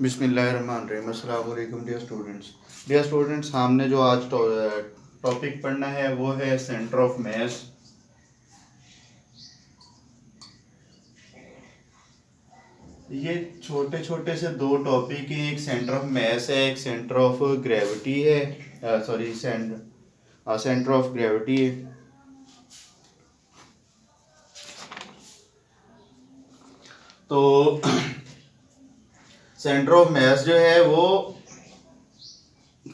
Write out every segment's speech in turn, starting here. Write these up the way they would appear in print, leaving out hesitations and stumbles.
बिस्मिल्लाहिर्रहमानिर्रहीम। अस्सलाम वालेकुम डियर स्टूडेंट्स, हमने जो आज टॉपिक पढ़ना है वो है सेंटर ऑफ मास। ये छोटे छोटे से दो टॉपिक हैं, एक सेंटर ऑफ मास है, एक सेंटर ऑफ ग्रेविटी है। सॉरी, सेंटर ऑफ ग्रेविटी है। तो सेंटर ऑफ मास जो है वो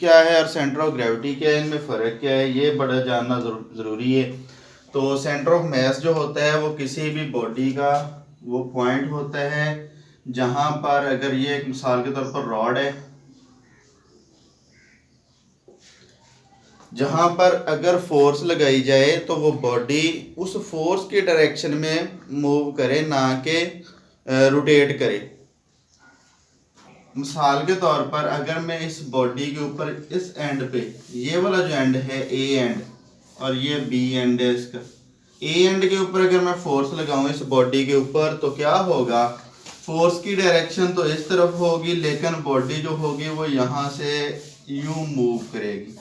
क्या है और सेंटर ऑफ ग्रेविटी क्या है, इनमें फ़र्क क्या है, ये बड़ा जानना ज़रूरी है। तो सेंटर ऑफ मास जो होता है वो किसी भी बॉडी का वो पॉइंट होता है जहाँ पर, अगर ये एक मिसाल के तौर पर रॉड है, जहाँ पर अगर फोर्स लगाई जाए तो वो बॉडी उस फोर्स के डायरेक्शन में मूव करे, ना कि रोटेट करे। मिसाल के तौर पर अगर मैं इस बॉडी के ऊपर इस एंड पे, ये वाला जो एंड है ए एंड और ये बी एंड है, इसका ए एंड के ऊपर अगर मैं फोर्स लगाऊं इस बॉडी के ऊपर, तो क्या होगा, फोर्स की डायरेक्शन तो इस तरफ होगी, लेकिन बॉडी जो होगी वो यहाँ से यूं मूव करेगी।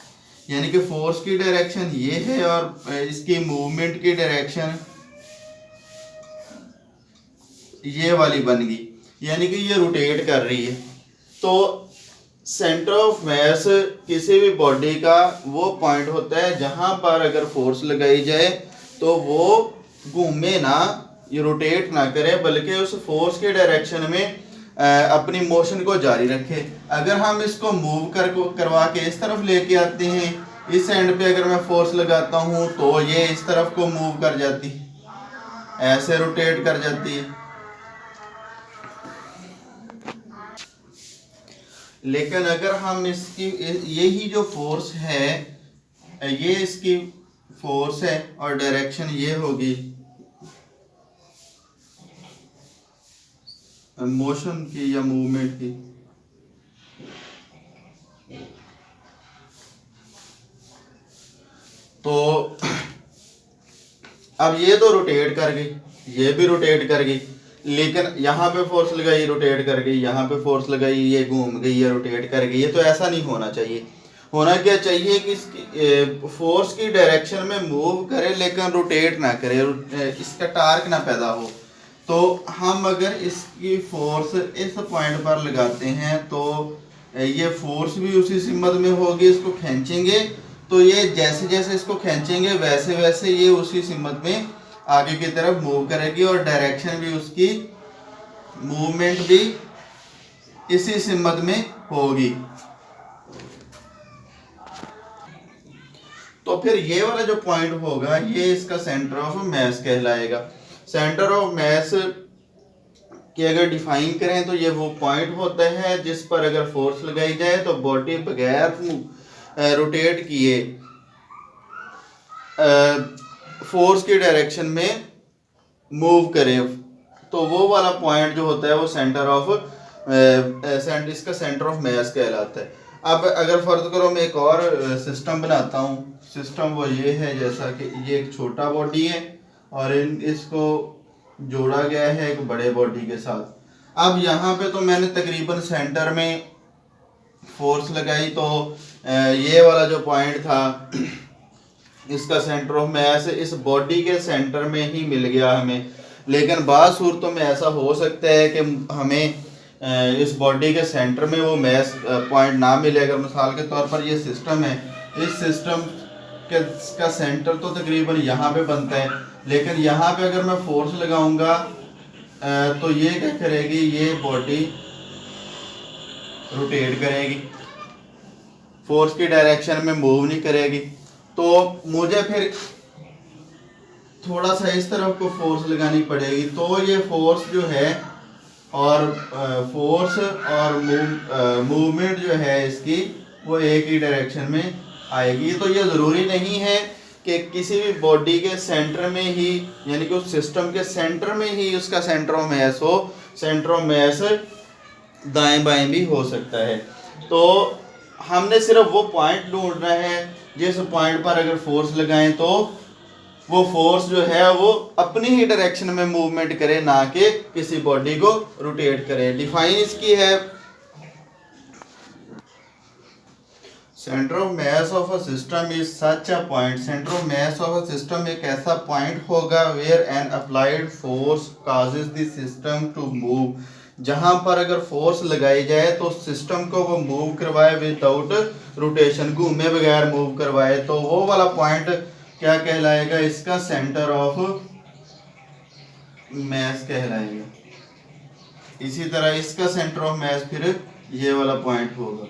यानी कि फोर्स की डायरेक्शन ये है और इसकी मूवमेंट की डायरेक्शन ये वाली बन गई, यानी कि ये रोटेट कर रही है। तो सेंटर ऑफ मास किसी भी बॉडी का वो पॉइंट होता है जहां पर अगर फोर्स लगाई जाए तो वो घूमे ना, ये रोटेट ना करे, बल्कि उस फोर्स के डायरेक्शन में अपनी मोशन को जारी रखे। अगर हम इसको मूव करवा के इस तरफ लेके आते हैं, इस एंड पे अगर मैं फोर्स लगाता हूँ तो ये इस तरफ को मूव कर जाती है, ऐसे रोटेट कर जाती है। लेकिन अगर हम इसकी, यही जो फोर्स है, ये इसकी फोर्स है और डायरेक्शन ये होगी मोशन की या मूवमेंट की, तो अब ये तो रोटेट कर गई, ये भी रोटेट कर गई, लेकिन यहाँ पे फोर्स लगाई रोटेट कर गई, यहाँ पे फोर्स लगाई ये घूम गई, ये रोटेट कर गई। ये तो ऐसा नहीं होना चाहिए। होना क्या चाहिए कि इसकी फोर्स की डायरेक्शन में मूव करे लेकिन रोटेट ना करे, इसका टार्क ना पैदा हो। तो हम अगर इसकी फोर्स इस पॉइंट पर लगाते हैं तो ये फोर्स भी उसी सिमत में होगी, इसको खींचेंगे तो ये जैसे जैसे इसको खींचेंगे वैसे वैसे ये उसी सिमत में आगे की तरफ मूव करेगी और डायरेक्शन भी उसकी, मूवमेंट भी इसी सिमत में होगी। तो फिर ये वाला जो पॉइंट होगा ये इसका सेंटर ऑफ मास कहलाएगा। सेंटर ऑफ मास कि अगर डिफाइन करें तो ये वो पॉइंट होता है जिस पर अगर फोर्स लगाई जाए तो बॉडी बगैर रोटेट किए फोर्स की डायरेक्शन में मूव करे, तो वो वाला पॉइंट जो होता है वो सेंटर ऑफ इसका सेंटर ऑफ मास कहलाता है। अब अगर फर्ज करो मैं एक और सिस्टम बनाता हूँ, सिस्टम वो ये है जैसा कि ये एक छोटा बॉडी है और इसको जोड़ा गया है एक बड़े बॉडी के साथ। अब यहाँ पे तो मैंने तकरीबन सेंटर में फोर्स लगाई, तो ये वाला जो पॉइंट था इसका सेंटर ऑफ मास इस बॉडी के सेंटर में ही मिल गया हमें। लेकिन बाज़ सूरतों में ऐसा हो सकता है कि हमें इस बॉडी के सेंटर में वो मास पॉइंट ना मिले। अगर मिसाल के तौर पर ये सिस्टम है, इस सिस्टम का सेंटर तो तकरीबन यहाँ पे बनता है, लेकिन यहाँ पे अगर मैं फोर्स लगाऊंगा तो ये क्या करेगी, ये बॉडी रोटेट करेगी, फोर्स की डायरेक्शन में मूव नहीं करेगी। तो मुझे फिर थोड़ा सा इस तरफ को फोर्स लगानी पड़ेगी, तो ये फोर्स जो है और फोर्स और मूवमेंट जो है इसकी वो एक ही डायरेक्शन में आएगी। तो ये ज़रूरी नहीं है कि किसी भी बॉडी के सेंटर में ही, यानी कि उस सिस्टम के सेंटर में ही उसका सेंटर ऑफ मास हो। सेंटर ऑफ मास दाएं बाएं भी हो सकता है। तो हमने सिर्फ वो पॉइंट ढूंढना है जिस पॉइंट पर अगर फोर्स लगाएं तो वो फोर्स जो है वो अपनी ही डायरेक्शन में मूवमेंट करे, ना कि किसी बॉडी को रोटेट करे। डिफाइन इसकी है centre of mass of a system is such a point, centre of mass of a system एक ऐसा पॉइंट होगा where an applied force causes the system to move, जहां पर अगर फोर्स लगाई जाए तो सिस्टम को वो मूव करवाए विदाउट रोटेशन, घूमे बगैर मूव करवाए, तो वो वाला पॉइंट क्या कहलाएगा, इसका सेंटर ऑफ मास कहलाएगा। इसी तरह इसका सेंटर ऑफ मास फिर ये वाला पॉइंट होगा।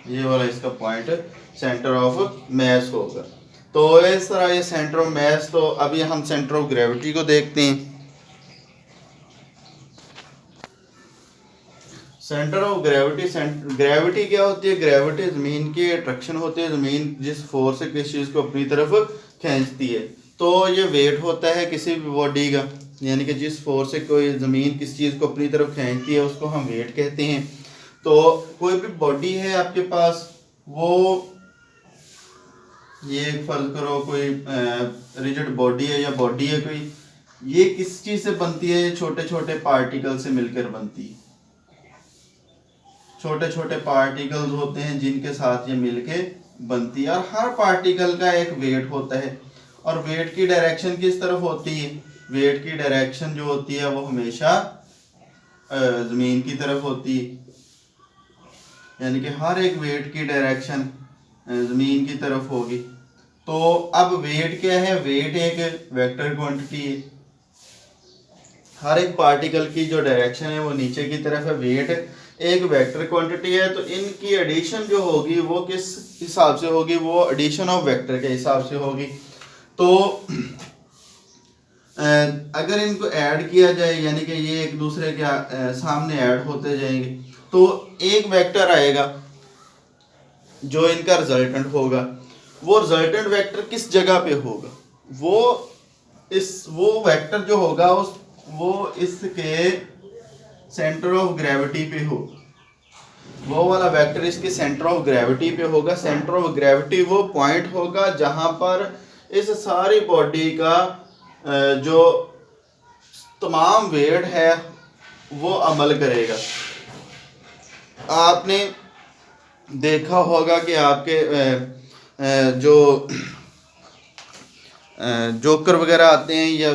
ये वाला इसका पॉइंट सेंटर ऑफ मास होगा। तो इस तरह ये सेंटर ऑफ मास, तो अभी हम सेंटर ऑफ ग्रेविटी को देखते हैं। सेंटर ऑफ ग्रेविटी, ग्रेविटी क्या होती है, ग्रेविटी ज़मीन की अट्रैक्शन होती है, ज़मीन जिस फोर्स से किसी चीज़ को अपनी तरफ खींचती है। तो ये वेट होता है किसी भी बॉडी का, यानी कि जिस फोर्स से कोई ज़मीन किसी चीज़ को अपनी तरफ खींचती है उसको हम वेट कहते हैं। तो कोई भी बॉडी है आपके पास, वो ये फर्ज करो कोई रिजिड बॉडी है या बॉडी है कोई, ये किस चीज़ से बनती है, ये छोटे छोटे पार्टिकल से मिलकर बनती है। छोटे छोटे पार्टिकल्स होते हैं जिनके साथ ये मिलके बनती है, और हर पार्टिकल का एक वेट होता है। और वेट की डायरेक्शन किस तरफ होती है, वेट की डायरेक्शन जो होती है वो हमेशा ज़मीन की तरफ होती है, यानी कि हर एक वेट की डायरेक्शन ज़मीन की तरफ होगी। तो अब वेट क्या है, वेट एक वेक्टर क्वांटिटी है, हर एक पार्टिकल की जो डायरेक्शन है वो नीचे की तरफ है, वेट एक वेक्टर क्वांटिटी है। तो इनकी एडिशन जो होगी वो किस हिसाब से होगी, वो एडिशन ऑफ वेक्टर के हिसाब से होगी। तो अगर इनको ऐड किया जाए, यानी कि ये एक दूसरे के सामने ऐड होते जाएंगे, तो एक वेक्टर आएगा जो इनका रिजल्टेंट होगा। वो रिजल्टेंट वेक्टर किस जगह पे होगा, वो वेक्टर जो होगा वो इसके सेंटर ऑफ ग्रेविटी पे हो, वो वाला वेक्टर इसके सेंटर ऑफ ग्रेविटी पे होगा। सेंटर ऑफ ग्रेविटी वो पॉइंट होगा जहां पर इस सारी बॉडी का जो तमाम वेट है वो अमल करेगा। आपने देखा होगा कि आपके जो जोकर वगैरह आते हैं या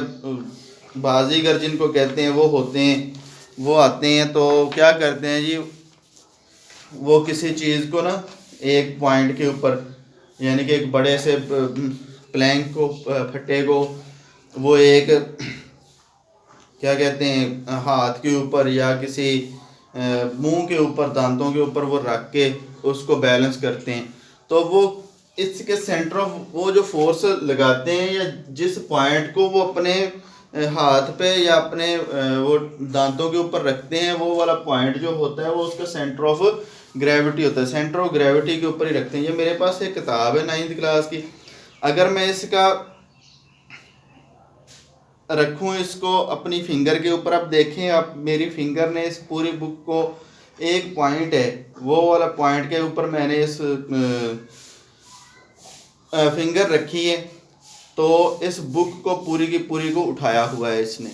बाजीगर जिनको कहते हैं वो होते हैं, वो आते हैं तो क्या करते हैं जी, वो किसी चीज़ को ना एक पॉइंट के ऊपर, यानी कि एक बड़े से प्लैंक को, फट्टे को, वो एक क्या कहते हैं हाथ के ऊपर या किसी मुंह के ऊपर, दांतों के ऊपर वो रख के उसको बैलेंस करते हैं। तो वो इसके सेंटर ऑफ वो जो फोर्स लगाते हैं या जिस पॉइंट को वो अपने हाथ पे या अपने वो दांतों के ऊपर रखते हैं, वो वाला पॉइंट जो होता है वो उसका सेंटर ऑफ ग्रेविटी होता है। सेंटर ऑफ ग्रेविटी के ऊपर ही रखते हैं। ये मेरे पास एक किताब है 9th क्लास की, अगर मैं इसका रखूं इसको अपनी फिंगर के ऊपर, आप देखें, आप मेरी फिंगर ने इस पूरी बुक को, एक पॉइंट है वो वाला पॉइंट के ऊपर मैंने इस फिंगर रखी है, तो इस बुक को पूरी की पूरी को उठाया हुआ है इसने।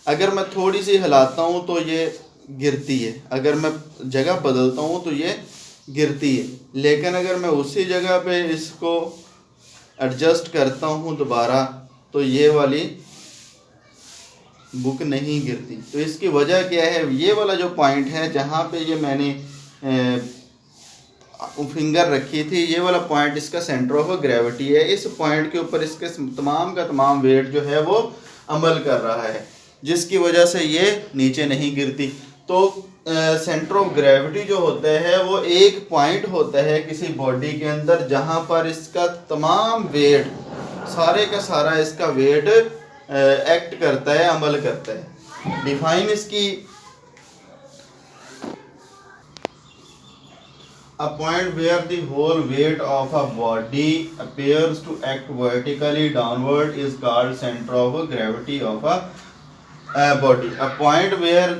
अगर मैं थोड़ी सी हिलाता हूँ तो ये गिरती है, अगर मैं जगह बदलता हूँ तो ये गिरती है, लेकिन अगर मैं उसी जगह पे इसको एडजस्ट करता हूँ दोबारा तो ये वाली बुक नहीं गिरती। तो इसकी वजह क्या है, ये वाला जो पॉइंट है जहाँ पे ये मैंने फिंगर रखी थी, ये वाला पॉइंट इसका सेंटर ऑफ ग्रेविटी है। इस पॉइंट के ऊपर इसके तमाम का तमाम वेट जो है वो अमल कर रहा है, जिसकी वजह से ये नीचे नहीं गिरती। तो सेंटर ऑफ ग्रेविटी जो होता है वो एक पॉइंट होता है किसी बॉडी के अंदर जहाँ पर इसका तमाम वेट, सारे का सारा इसका वेट एक्ट करता है, अमल करता है। डिफाइन इसकी, a point where the whole weight of a body appears to act vertically downward is called center of gravity of a body. A point where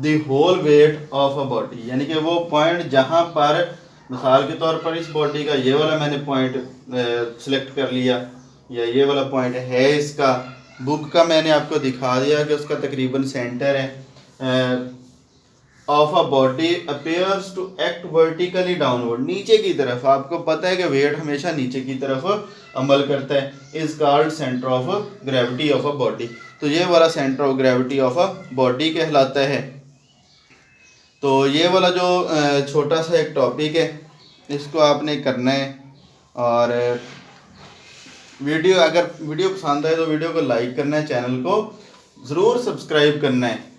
the whole weight of a body, यानी कि वो point जहाँ पर, मिसाल के तौर पर इस बॉडी का ये वाला मैंने पॉइंट सिलेक्ट कर लिया, या ये वाला पॉइंट है इसका, बुक का मैंने आपको दिखा दिया कि उसका तकरीबन सेंटर है of a body appears to act vertically downward, नीचे की तरफ, आपको पता है कि वेट हमेशा नीचे की तरफ अमल करता है, is called centre of gravity of a body. तो ये वाला centre of gravity of a body कहलाता है। तो ये वाला जो छोटा सा एक टॉपिक है इसको आपने करना है, और अगर वीडियो पसंद आए तो वीडियो को लाइक करना है, चैनल को ज़रूर सब्सक्राइब करना है।